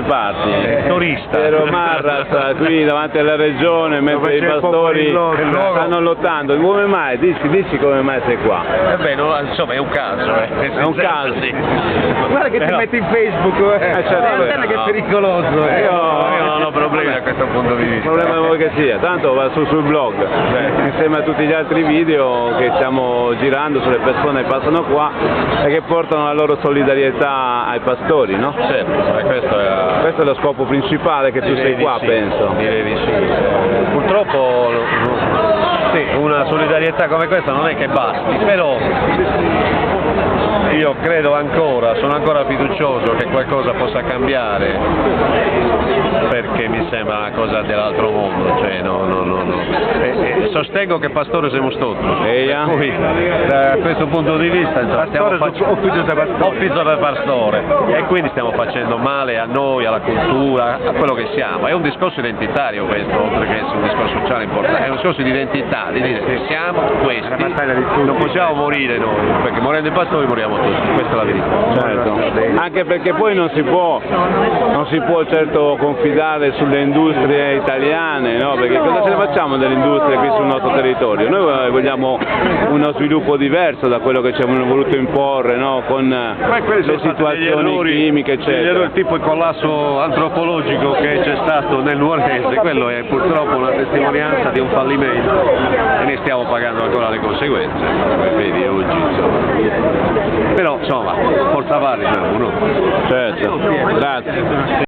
parti. Turista. Piero Marras qui davanti alla regione mentre i pastori stanno lottando. Come mai? Dici come mai sei qua? Beh, no, insomma è un caso. È un caso. Sì. Guarda che ti metti in Facebook, certo, guarda che è no. pericoloso. Io non ho problemi da questo punto di Il vista. problema vuoi che sia, tanto va sul blog, insieme a tutti gli altri video che stiamo girando sulle persone che passano qua e che portano la loro solidarietà ai pastori, no? Certo, Questo è lo scopo principale che tu sei qua, sì, penso. Direi di sì. Purtroppo sì, una solidarietà come questa non è che basti, però io credo ancora, sono ancora fiducioso che qualcosa possa cambiare, perché mi sembra una cosa dell'altro mondo, cioè sostengo che pastore siamo tutti, per cui da questo punto di vista stiamo ufficio per pastore, e quindi stiamo facendo male a noi, alla cultura, a quello che siamo. È un discorso identitario questo, oltre che essere un discorso sociale importante, è un discorso di identità, di dire che siamo questi, non possiamo morire noi, perché morendo i pastori moriamo tutti, questa è la verità. Certo. Anche perché poi non si può certo confidare sulle industrie italiane, no? Perché cosa ce ne facciamo delle industrie qui sul nostro territorio? Noi vogliamo uno sviluppo diverso da quello che ci hanno voluto imporre, no? Con le situazioni chimiche, eccetera. Il tipo di collasso antropologico che c'è stato nel Nuorese, quello è purtroppo una testimonianza di un fallimento e ne stiamo pagando ancora le conseguenze, come vedi oggi, insomma. Però insomma, forza avanti, no? Certo, grazie.